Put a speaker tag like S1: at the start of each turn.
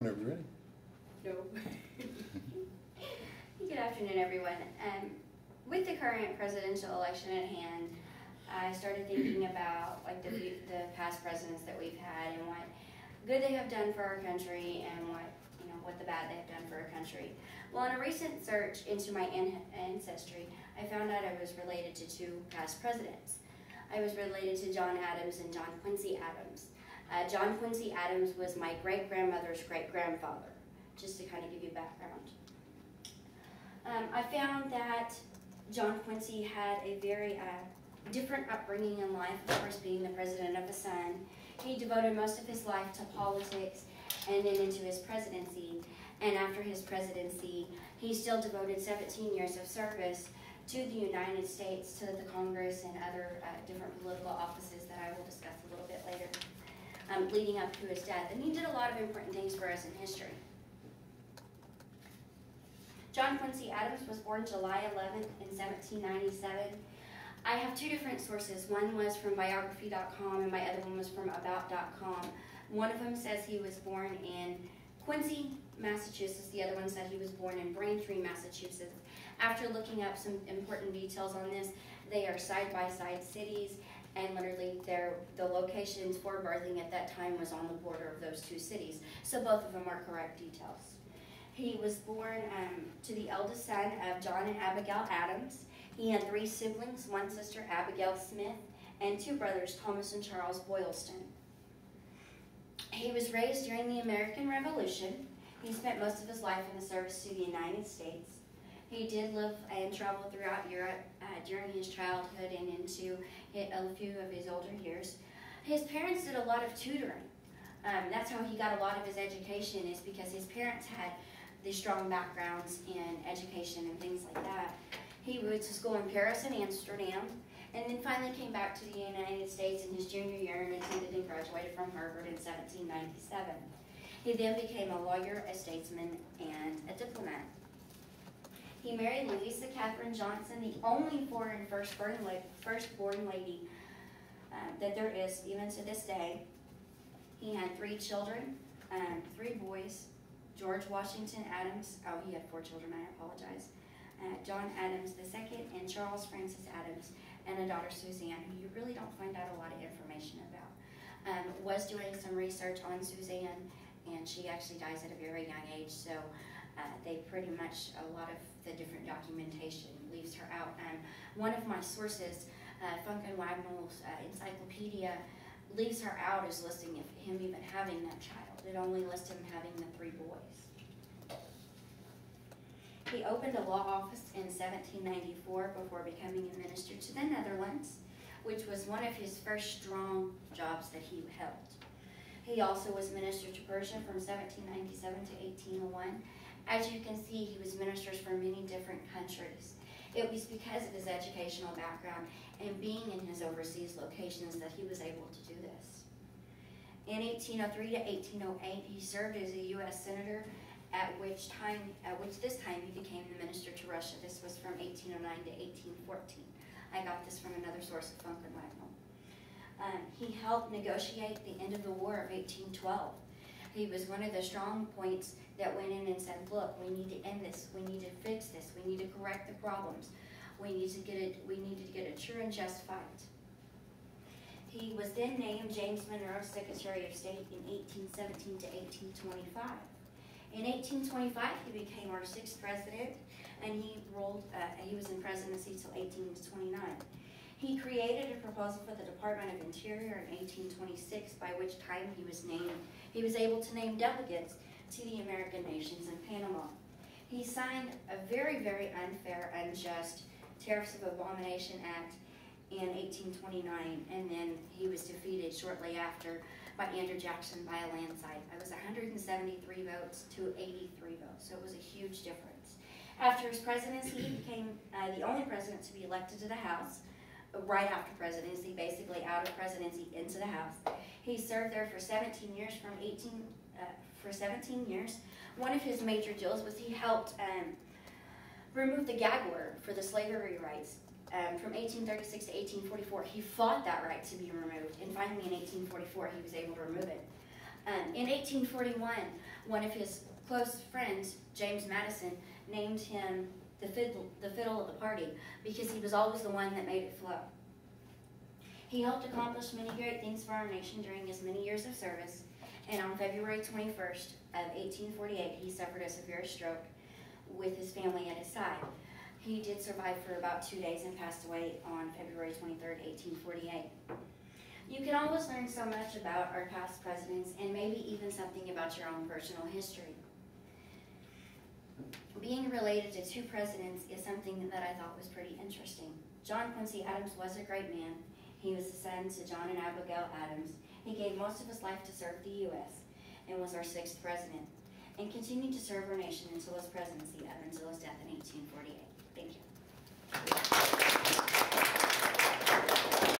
S1: Whenever you're ready.
S2: No. Good afternoon, everyone. With the current presidential election at hand, I started thinking about like the past presidents that we've had and what good they have done for our country and what the bad they have done for our country. Well, in a recent search into my ancestry, I found out I was related to two past presidents. I was related to John Adams and John Quincy Adams. John Quincy Adams was my great-grandmother's great-grandfather, just to kind of give you background. I found that John Quincy had a very different upbringing in life, of course being the president of a son. He devoted most of his life to politics and then into his presidency. And after his presidency, he still devoted 17 years of service to the United States, to the Congress and other different political offices that I will discuss a little bit later, leading up to his death. And he did a lot of important things for us in history. John Quincy Adams was born July 11th in 1797. I have two different sources. One was from biography.com and my other one was from about.com. One of them says he was born in Quincy, Massachusetts. The other one said he was born in Braintree, Massachusetts. After looking up some important details on this, they are side-by-side cities, and literally the locations for birthing at that time was on the border of those two cities. So both of them are correct details. He was born to the eldest son of John and Abigail Adams. He had three siblings, one sister, Abigail Smith, and two brothers, Thomas and Charles Boylston. He was raised during the American Revolution. He spent most of his life in the service to the United States. He did live and travel throughout Europe during his childhood and into a few of his older years. His parents did a lot of tutoring. That's how he got a lot of his education, is because his parents had these strong backgrounds in education and things like that. He went to school in Paris and Amsterdam, and then finally came back to the United States in his junior year and attended and graduated from Harvard in 1797. He then became a lawyer, a statesman, and a diplomat. He married Louisa Catherine Johnson, the only foreign firstborn lady that there is, even to this day. He had three children, three boys, George Washington Adams, oh, he had four children, I apologize, John Adams II, and Charles Francis Adams, and a daughter, Suzanne, who you really don't find out a lot of information about. Was doing some research on Suzanne, and she actually dies at a very young age, so they pretty much, a lot of the different documentation leaves her out. One of my sources, Funk and Wagnall's encyclopedia, leaves her out as listing him even having that child. It only lists him having the three boys. He opened a law office in 1794 before becoming a minister to the Netherlands, which was one of his first strong jobs that he held. He also was minister to Persia from 1797 to 1801. As you can see, he was ministers for many different countries. It was because of his educational background and being in his overseas locations that he was able to do this. In 1803 to 1808, he served as a U.S. Senator, at which this time he became the minister to Russia. This was from 1809 to 1814. I got this from another source of Funk and Wagnall. He helped negotiate the end of the War of 1812. He was one of the strong points that went in and said, look, we need to end this, we need to fix this, we need to correct the problems, we need to get a true and just fight. He was then named James Monroe Secretary of State in 1817 to 1825. In 1825, he became our sixth president, and he was in presidency till 1829. He created a proposal for the Department of Interior in 1826, by which time he was able to name delegates to the American nations in Panama. He signed a very, very unfair, unjust Tariffs of Abomination Act in 1829, and then he was defeated shortly after by Andrew Jackson by a landslide. It was 173 votes to 83 votes, so it was a huge difference. After his presidency, he became the only president to be elected to the House, right after presidency, basically out of presidency into the House. He served there for 17 years, for 17 years. One of his major deals was he helped remove the gag order for the slavery rights from 1836 to 1844. He fought that right to be removed, and finally in 1844 he was able to remove it. In 1841, One of his close friends, James Madison, named him the fiddle of the party because he was always the one that made it flow. He helped accomplish many great things for our nation during his many years of service, and on February 21st of 1848, he suffered a severe stroke with his family at his side. He did survive for about 2 days and passed away on February 23rd, 1848. You can always learn so much about our past presidents and maybe even something about your own personal history. Being related to 2 presidents is something that I thought was pretty interesting. John Quincy Adams was a great man. He was the son to John and Abigail Adams. He gave most of his life to serve the U.S. and was our 6th president, and continued to serve our nation until his presidency up until his death in 1848. Thank you.